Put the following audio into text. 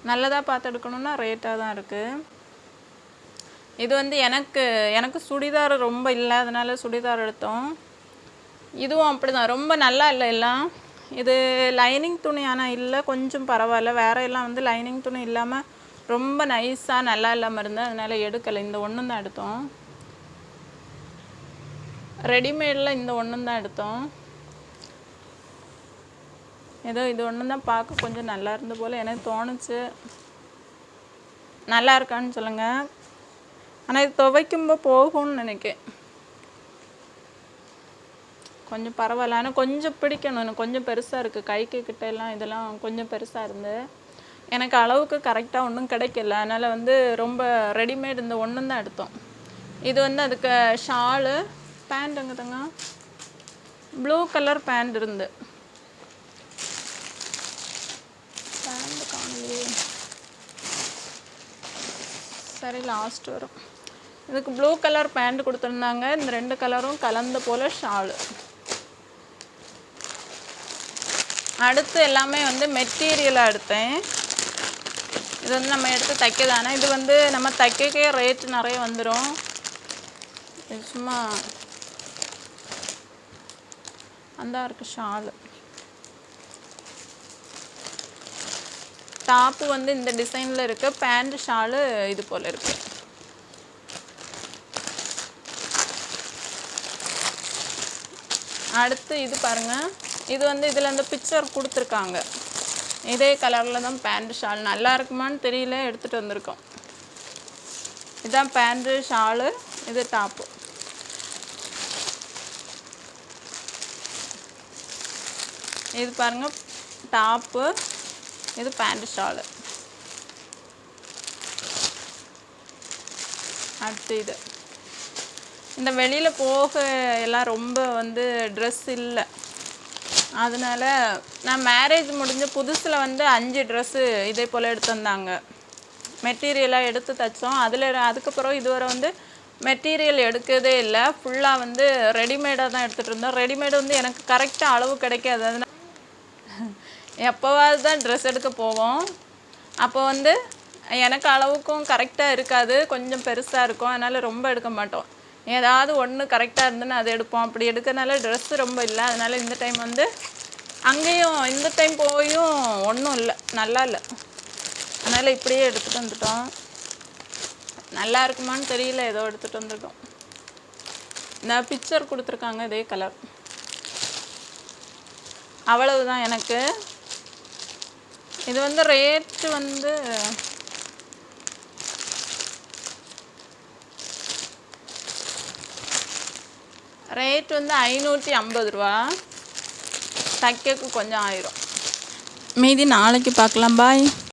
நல்லதாக பார்த்து எடுக்கணுன்னா ரேட்டாக தான் இருக்குது. இது வந்து எனக்கு சுடிதார் ரொம்ப இல்லை, அதனால சுடிதார் எடுத்தோம். இதுவும் அப்படி தான், ரொம்ப நல்லா இல்லை எல்லாம். இது லைனிங் துணி ஆனால் இல்லை, கொஞ்சம் பரவாயில்ல. வேற எல்லாம் வந்து லைனிங் துணி இல்லாமல் ரொம்ப நைஸாக நல்லா இல்லாமல் இருந்தது, அதனால் எடுக்கலை. இந்த ஒன்றும் தான் எடுத்தோம். ரெடிமேடில் இந்த ஒன்றும் தான் எடுத்தோம். ஏதோ இது ஒன்று தான் பார்க்க கொஞ்சம் நல்லா இருந்த போல் எனக்கு தோணுச்சு. நல்லா இருக்கான்னு சொல்லுங்கள். ஆனால் இது துவைக்கும்போது போகும்னு நினைக்கிறேன். கொஞ்சம் பரவாயில்ல, ஆனால் கொஞ்சம் பிடிக்கணும். எனக்கு கொஞ்சம் பெருசாக இருக்குது, கைக்கு கிட்ட எல்லாம் இதெல்லாம் கொஞ்சம் பெருசாக இருந்து எனக்கு அளவுக்கு கரெக்டாக ஒன்றும் கிடைக்கல. அதனால் வந்து ரொம்ப ரெடிமேட் இந்த ஒன்றும் தான் எடுத்தோம். இது வந்து அதுக்கு ஷாலு, பேண்ட் எங்கதாங்க, ப்ளூ கலர் பேண்ட் இருந்து, பேண்ட் காணலையே, சரி லாஸ்ட் வரும். இதுக்கு ப்ளூ கலர் பேண்ட் கொடுத்துருந்தாங்க. இந்த 2 கலரும் கலந்த போல் ஷாலு. அடுத்து எல்லாமே வந்து மெட்டீரியலாக எடுத்தேன். இது வந்து நம்ம எடுத்து தைக்கதானே. இது வந்து நம்ம தைக்கவே ரேட்டு நிறைய வந்துடும். இது சும்மா அந்த இருக்குது ஷாலு. டாப்பு வந்து இந்த டிசைனில் இருக்குது, பேண்ட் ஷாலு இது போல் இருக்குது. அடுத்து இது பாருங்கள், இது வந்து இதில் இந்த பிக்சர் கொடுத்துருக்காங்க. இதே கலரில் தான் பேண்ட் ஷால். நல்லா இருக்குமான்னு தெரியல, எடுத்துகிட்டு வந்திருக்கோம். இதுதான் பேண்ட்டு ஷாலு, இது டாப்பு. இது பாருங்கள் டாப்பு, இது பேண்ட் ஷாலு. அடுத்து இது இந்த வெளியில் போக எல்லாம் ரொம்ப வந்து ட்ரெஸ் இல்லை, அதனால நான் மேரேஜ் முடிஞ்ச புதுசில் வந்து 5 ட்ரெஸ்ஸு இதே போல் எடுத்து வந்தாங்க. மெட்டீரியலாக எடுத்து தைச்சோம். அதுக்கப்புறம் இதுவரை வந்து மெட்டீரியல் எடுக்கிறதே இல்லை, ஃபுல்லாக வந்து ரெடிமேடாக தான் எடுத்துகிட்டு இருந்தோம். ரெடிமேடு வந்து எனக்கு கரெக்டாக அளவு கிடைக்காது, அதனால் எப்போவாது தான் ட்ரெஸ் எடுக்க போவோம். அப்போ வந்து எனக்கு அளவுக்கும் கரெக்டாக இருக்காது, கொஞ்சம் பெருசாக இருக்கும், அதனால் ரொம்ப எடுக்க மாட்டோம். ஏதாவது ஒன்று கரெக்டாக இருந்துன்னு அதை எடுப்போம். அப்படி எடுக்கிறதுனால ட்ரெஸ்ஸு ரொம்ப இல்லை. அதனால் இந்த டைம் வந்து அங்கேயும் இந்த டைம் போயும் ஒன்றும் இல்லை, நல்லா இல்லை. அதனால் இப்படியே எடுத்துகிட்டு வந்துட்டோம். நல்லா இருக்குமான்னு தெரியல, ஏதோ எடுத்துகிட்டு வந்துருக்கோம். இந்த பிக்சர் கொடுத்துருக்காங்க இதே கலர், அவ்வளவுதான் எனக்கு. இது வந்து ரேட்டு வந்து ரேட் வந்து 550 ரூபா. தைக்கக்கு கொஞ்சம் ஆயிரும். மீதி நாளைக்கு பார்க்கலாம். பாய்.